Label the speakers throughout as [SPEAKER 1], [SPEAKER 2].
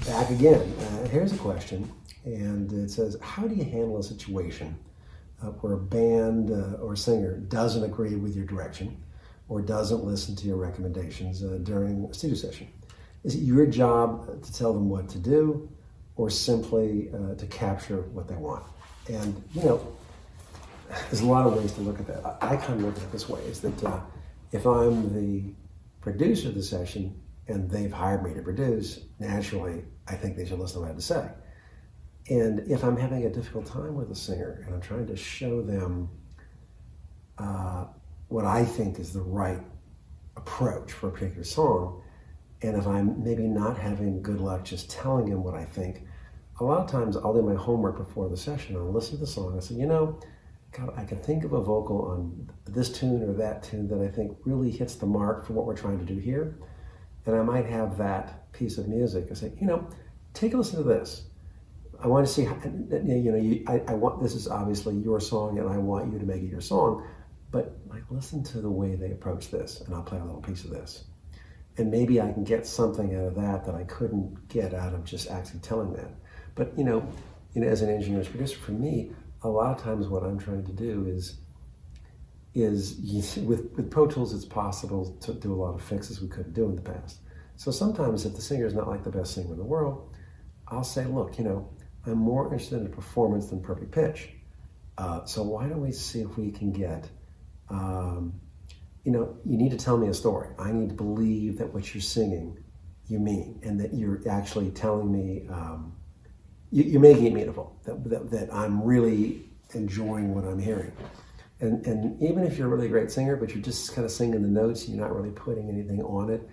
[SPEAKER 1] back again. Here's a question, and it says, how do you handle a situation where a band or singer doesn't agree with your direction or doesn't listen to your recommendations during a studio session? Is it your job to tell them what to do or simply to capture what they want? And, there's a lot of ways to look at that. I kind of look at it this way, is that if I'm the producer of the session and they've hired me to produce, naturally, I think they should listen to what I have to say. And if I'm having a difficult time with a singer and I'm trying to show them what I think is the right approach for a particular song, and if I'm maybe not having good luck just telling them what I think, a lot of times I'll do my homework before the session. I'll listen to the song. I say, God, I can think of a vocal on this tune or that tune that I think really hits the mark for what we're trying to do here. And I might have that piece of music. I say, take a listen to this. I want to see how, I want, this is obviously your song and I want you to make it your song, but listen to the way they approach this and I'll play a little piece of this. And maybe I can get something out of that I couldn't get out of just actually telling that. But, as an engineer, as a producer, for me, a lot of times what I'm trying to do is with Pro Tools, it's possible to do a lot of fixes we couldn't do in the past. So sometimes if the singer is not like the best singer in the world, I'll say, look, I'm more interested in a performance than perfect pitch. So why don't we see if we can get, you need to tell me a story. I need to believe that what you're singing, you mean, and that you're actually telling me, you're making it meaningful, that I'm really enjoying what I'm hearing. And even if you're a really great singer, but you're just kind of singing the notes, you're not really putting anything on it,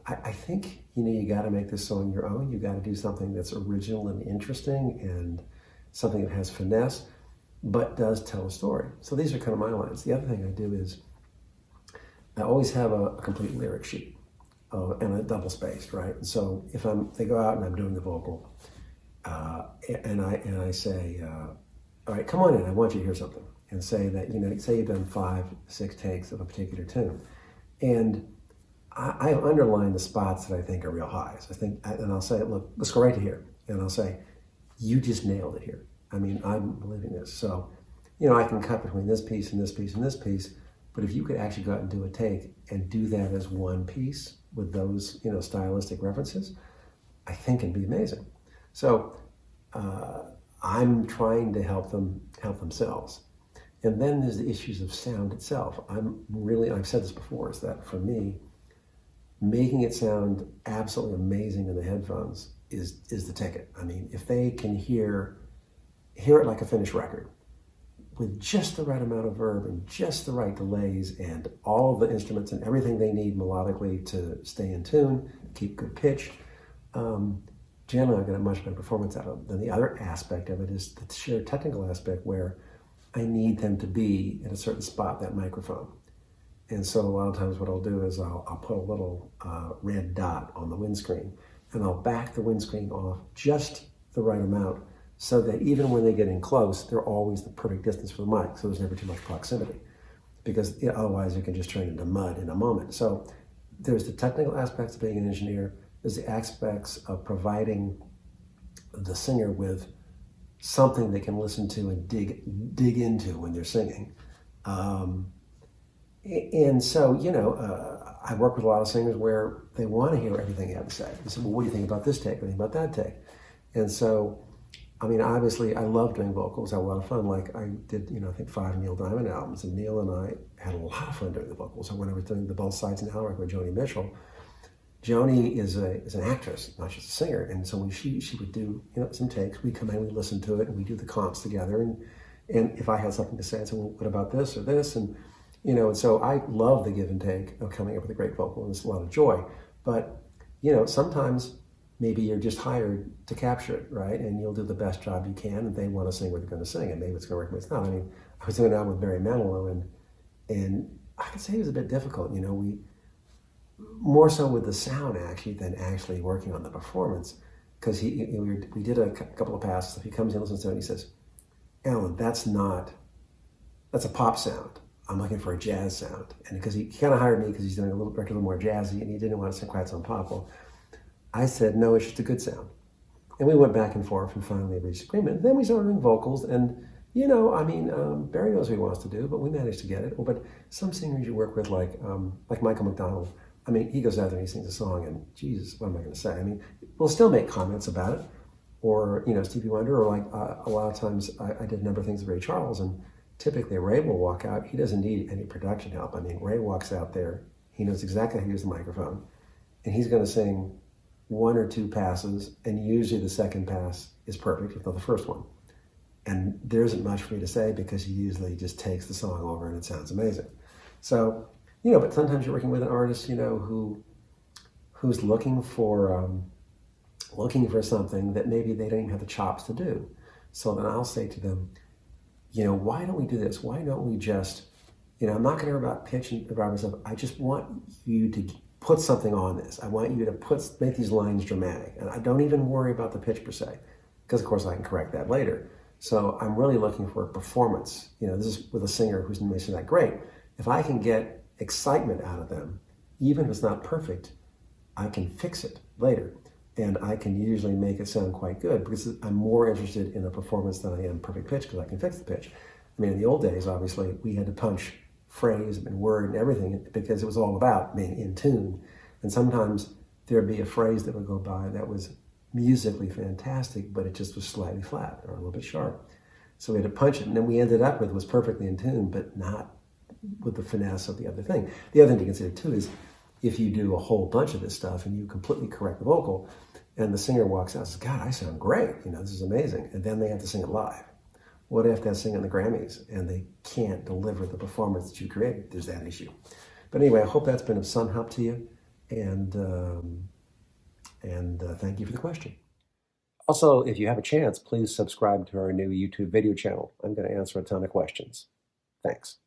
[SPEAKER 1] I think, you got to make this song your own. You got to do something that's original and interesting and something that has finesse, but does tell a story. So these are kind of my lines. The other thing I do is I always have a complete lyric sheet and a double spaced, right? And so if they go out and I'm doing the vocal, and I say, all right, come on in, I want you to hear something. And say that, say you've done 5-6 takes of a particular tune. And I underline the spots that I think are real highs. And I'll say, look, let's go right to here. And I'll say, you just nailed it here. I'm believing this. So, I can cut between this piece and this piece and this piece, but if you could actually go out and do a take and do that as one piece with those, stylistic references, I think it'd be amazing. So I'm trying to help them help themselves. And then there's the issues of sound itself. I've said this before, is that for me, making it sound absolutely amazing in the headphones is the ticket. If they can hear it like a finished record with just the right amount of verb and just the right delays and all the instruments and everything they need melodically to stay in tune, keep good pitch, generally I get a much better performance out of it. Then the other aspect of it is the sheer technical aspect where I need them to be at a certain spot, that microphone. And so a lot of times what I'll do is I'll put a little red dot on the windscreen and I'll back the windscreen off just the right amount so that even when they get in close, they're always the perfect distance from the mic, so there's never too much proximity. Because otherwise you can just turn into mud in a moment. So there's the technical aspects of being an engineer, there's the aspects of providing the singer with something they can listen to and dig into when they're singing. And so, I work with a lot of singers where they want to hear everything you have to say. They say, well, what do you think about this take? What do you think about that take? And so, obviously, I love doing vocals. I have a lot of fun. Like I did, I think 5 Neil Diamond albums, and Neil and I had a lot of fun doing the vocals. So when I was doing the Both Sides Now record with Joni Mitchell, Joni is an actress, not just a singer. And so when she would do, some takes, we come in, we listen to it, and we do the comps together. And if I had something to say, I'd say, well, what about this or this? And so I love the give and take of coming up with a great vocal, and it's a lot of joy. But, sometimes maybe you're just hired to capture it, right? And you'll do the best job you can, and they want to sing what they're going to sing, and maybe it's going to work, but it's not. I was doing an album with Barry Manilow, and I could say it was a bit difficult. We more so with the sound actually than actually working on the performance, because we did a couple of passes. If he comes in, listens to it, and he says, "Alan, that's a pop sound. I'm looking for a jazz sound." And because he kind of hired me because he's doing a little more jazzy, and he didn't want to sing quite some pop. Well, I said, no, it's just a good sound. And we went back and forth and finally reached agreement. And then we started doing vocals and, you know, I mean, Barry knows what he wants to do, but we managed to get it. But some singers you work with, like Michael McDonald, I mean, he goes out there and he sings a song and, Jesus, what am I going to say? I mean, we'll still make comments about it. Or, you know, Stevie Wonder, or like a lot of times I did a number of things with Ray Charles, and typically Ray will walk out. He doesn't need any production help. I mean, Ray walks out there. He knows exactly how to use the microphone. And he's going to sing one or two passes, and usually the second pass is perfect, if not the first one. And there isn't much for me to say because he usually just takes the song over and it sounds amazing. So, you know, but sometimes you're working with an artist, you know, who's looking for something that maybe they don't even have the chops to do. So then I'll say to them, you know, why don't we do this? Why don't we just, you know, I'm not going to worry about pitch and about myself. I just want you to put something on this. I want you to make these lines dramatic. And I don't even worry about the pitch per se, because of course I can correct that later. So I'm really looking for a performance. You know, this is with a singer who's not that great. If I can get excitement out of them, even if it's not perfect, I can fix it later. And I can usually make it sound quite good because I'm more interested in a performance than I am perfect pitch because I can fix the pitch. I mean, in the old days, obviously, we had to punch phrase and word and everything because it was all about being in tune. And sometimes there'd be a phrase that would go by that was musically fantastic, but it just was slightly flat or a little bit sharp. So we had to punch it, and then we ended up with was perfectly in tune, but not with the finesse of the other thing. The other thing to consider too is if you do a whole bunch of this stuff and you completely correct the vocal, and the singer walks out and says, God, I sound great, you know, this is amazing. And then they have to sing it live. What if they sing in the Grammys and they can't deliver the performance that you created? There's that issue. But anyway, I hope that's been of some help to you. And thank you for the question. Also, if you have a chance, please subscribe to our new YouTube video channel. I'm going to answer a ton of questions. Thanks.